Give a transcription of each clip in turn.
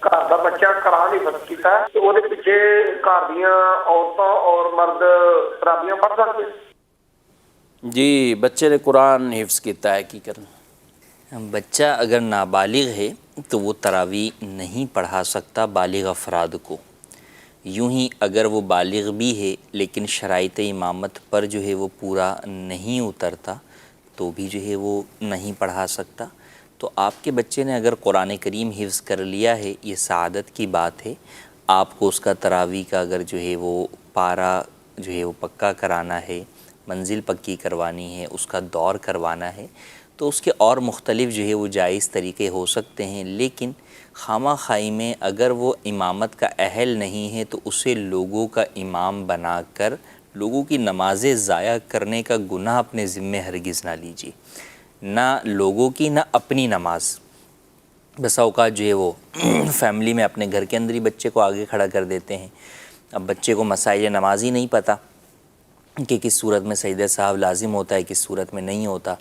ਘਰ ਦਾ ਬੱਚਾ ਕੁਰਾਨ ਹਿਫਜ਼ ਕੀਤਾ ਤੇ ਉਹਦੇ ਪਿੱਛੇ ਘਰ ਦੀਆਂ ਔਰਤਾਂ ਔਰ ਮਰਦ ਤਰਾਬੀਆਂ ਪੜ੍ਹ ਸਕਦੇ? جی بچے نے قرآن حفظ کیتا ہے کی کرنا؟ بچہ اگر نابالغ ہے تو وہ تراویح نہیں پڑھا سکتا بالغ افراد کو۔ یوں ہی اگر وہ بالغ بھی ہے لیکن شرائط امامت پر جو ہے وہ پورا نہیں اترتا تو بھی جو ہے وہ نہیں پڑھا سکتا۔ تو آپ کے بچے نے اگر قرآن کریم حفظ کر لیا ہے، یہ سعادت کی بات ہے۔ آپ کو اس کا تراویح کا اگر جو ہے وہ پارا جو ہے وہ پکا کرانا ہے، منزل پکی کروانی ہے، اس کا دور کروانا ہے، تو اس کے اور مختلف جو ہے وہ جائز طریقے ہو سکتے ہیں، لیکن خامہ خواہی میں اگر وہ امامت کا اہل نہیں ہے تو اسے لوگوں کا امام بنا کر لوگوں کی نمازیں ضائع کرنے کا گناہ اپنے ذمے ہرگز نہ لیجیے، نہ لوگوں کی نہ اپنی نماز۔ بسا اوقات جو ہے وہ فیملی میں اپنے گھر کے اندر ہی بچے کو آگے کھڑا کر دیتے ہیں۔ اب بچے کو مسائل نماز ہی نہیں پتہ کہ کس صورت میں سجدہ سہو لازم ہوتا ہے، کس صورت میں نہیں ہوتا،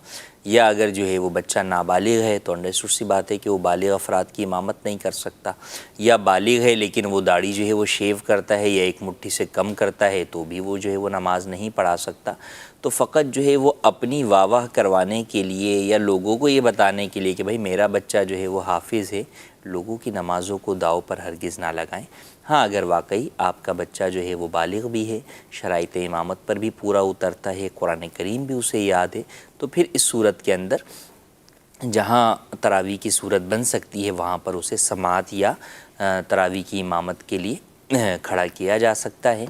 یا اگر جو ہے وہ بچہ نابالغ ہے تو انڈرسٹوڈ سی بات ہے کہ وہ بالغ افراد کی امامت نہیں کر سکتا، یا بالغ ہے لیکن وہ داڑھی جو ہے وہ شیو کرتا ہے یا ایک مٹھی سے کم کرتا ہے تو بھی وہ جو ہے وہ نماز نہیں پڑھا سکتا۔ تو فقط جو ہے وہ اپنی واہ واہ کروانے کے لیے یا لوگوں کو یہ بتانے کے لیے کہ بھائی میرا بچہ جو ہے وہ حافظ ہے، لوگوں کی نمازوں کو داؤ پر ہرگز نہ لگائیں۔ ہاں اگر واقعی آپ کا بچہ جو ہے وہ بالغ بھی ہے، شرائط امامت پر بھی پورا اترتا ہے، قرآن کریم بھی اسے یاد ہے، تو پھر اس صورت کے اندر جہاں تراویح کی صورت بن سکتی ہے وہاں پر اسے سماعت یا تراویح کی امامت کے لیے کھڑا کیا جا سکتا ہے۔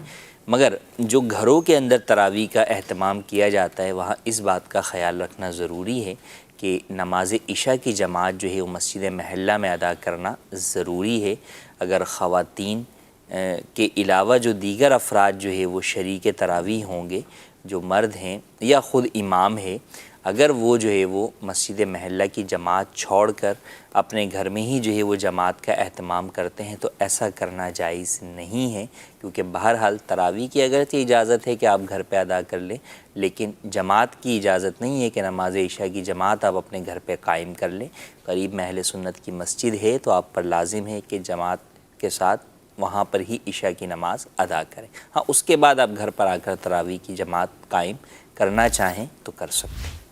مگر جو گھروں کے اندر تراویح کا اہتمام کیا جاتا ہے وہاں اس بات کا خیال رکھنا ضروری ہے کہ نماز عشاء کی جماعت جو ہے وہ مسجد محلہ میں ادا کرنا ضروری ہے۔ اگر خواتین کے علاوہ جو دیگر افراد جو ہے وہ شریک تراویح ہوں گے، جو مرد ہیں یا خود امام ہے، اگر وہ جو ہے وہ مسجد محلہ کی جماعت چھوڑ کر اپنے گھر میں ہی جو ہے وہ جماعت کا اہتمام کرتے ہیں تو ایسا کرنا جائز نہیں ہے، کیونکہ بہرحال تراویح کی اگرچہ اجازت ہے کہ آپ گھر پہ ادا کر لیں، لیکن جماعت کی اجازت نہیں ہے کہ نماز عشاء کی جماعت آپ اپنے گھر پہ قائم کر لیں۔ قریب میں اہل سنت کی مسجد ہے تو آپ پر لازم ہے کہ جماعت کے ساتھ وہاں پر ہی عشاء کی نماز ادا کریں۔ ہاں اس کے بعد آپ گھر پر آ کر تراویح کی جماعت قائم کرنا چاہیں تو کر سکتے ہیں۔